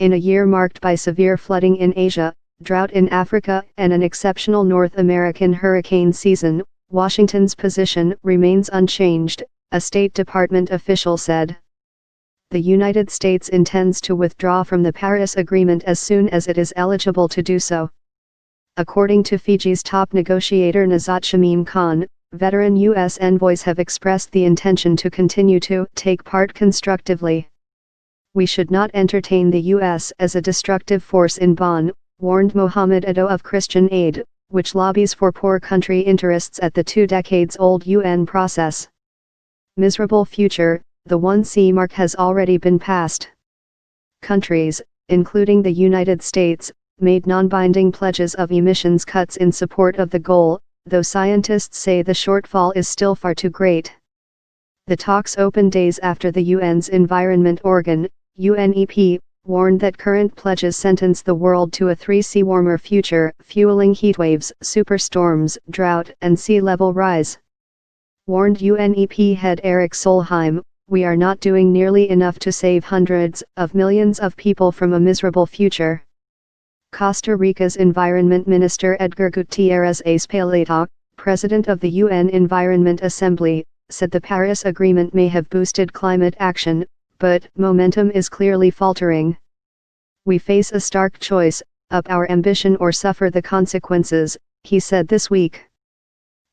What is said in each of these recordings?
In a year marked by severe flooding in Asia, drought in Africa, and an exceptional North American hurricane season, Washington's position remains unchanged, a State Department official said. The United States intends to withdraw from the Paris Agreement as soon as it is eligible to do so. According to Fiji's top negotiator Najat Shamim Khan, veteran U.S. envoys have expressed the intention to continue to take part constructively. We should not entertain the U.S. as a destructive force in Bonn, warned Mohammed Ado of Christian Aid, which lobbies for poor country interests at the 2-decades-old UN process. Miserable future, the 1C mark has already been passed. Countries, including the United States, made non-binding pledges of emissions cuts in support of the goal, though scientists say the shortfall is still far too great. The talks opened days after the UN's environment organ, UNEP, warned that current pledges sentence the world to a 3C warmer future, fueling heatwaves, superstorms, drought, and sea level rise. Warned UNEP head Eric Solheim, "We are not doing nearly enough to save hundreds of millions of people from a miserable future." Costa Rica's Environment Minister Edgar Gutierrez Ezpeleta, president of the UN Environment Assembly, said the Paris Agreement may have boosted climate action, but momentum is clearly faltering. "We face a stark choice, up our ambition or suffer the consequences," he said this week.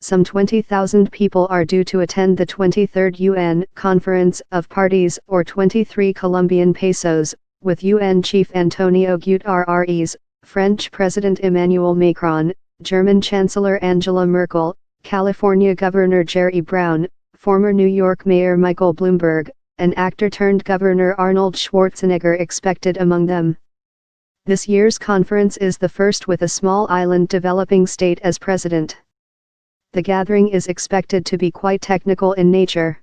Some 20,000 people are due to attend the 23rd UN Conference of Parties, or 23 Colombian pesos, with UN Chief Antonio Guterres, French President Emmanuel Macron, German Chancellor Angela Merkel, California Governor Jerry Brown, former New York Mayor Michael Bloomberg, and actor-turned-Governor Arnold Schwarzenegger expected among them. This year's conference is the first with a small island developing state as president. The gathering is expected to be quite technical in nature.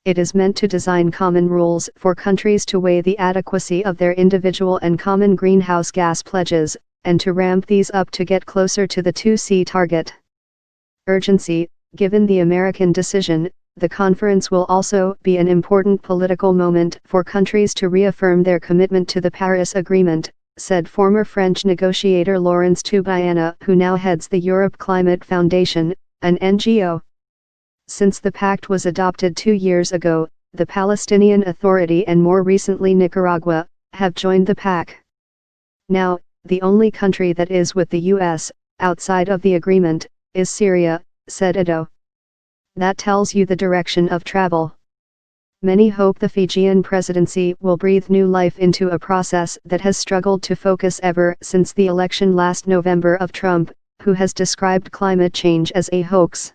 It is meant to design common rules for countries to weigh the adequacy of their individual and common greenhouse gas pledges, and to ramp these up to get closer to the 2C target. Urgency: given the American decision, the conference will also be an important political moment for countries to reaffirm their commitment to the Paris Agreement, said former French negotiator Laurence Toubiana, who now heads the Europe Climate Foundation, an NGO. Since the pact was adopted 2 years ago, the Palestinian Authority and more recently Nicaragua have joined the pact. Now, the only country that is with the U.S., outside of the agreement, is Syria, said Ado. That tells you the direction of travel. Many hope the Fijian presidency will breathe new life into a process that has struggled to focus ever since the election last November of Trump, who has described climate change as a hoax.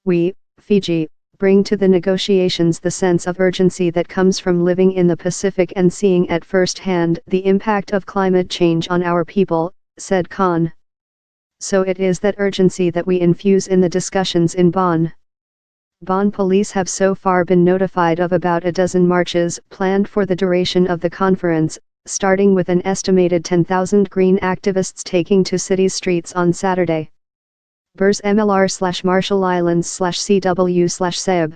We, Fiji, bring to the negotiations the sense of urgency that comes from living in the Pacific and seeing at first hand the impact of climate change on our people, said Khan. So it is that urgency that we infuse in the discussions in Bonn. Bonn police have so far been notified of about a dozen marches planned for the duration of the conference, starting with an estimated 10,000 green activists taking to city's streets on Saturday. Bers MLR/Marshall Islands/CW/Seb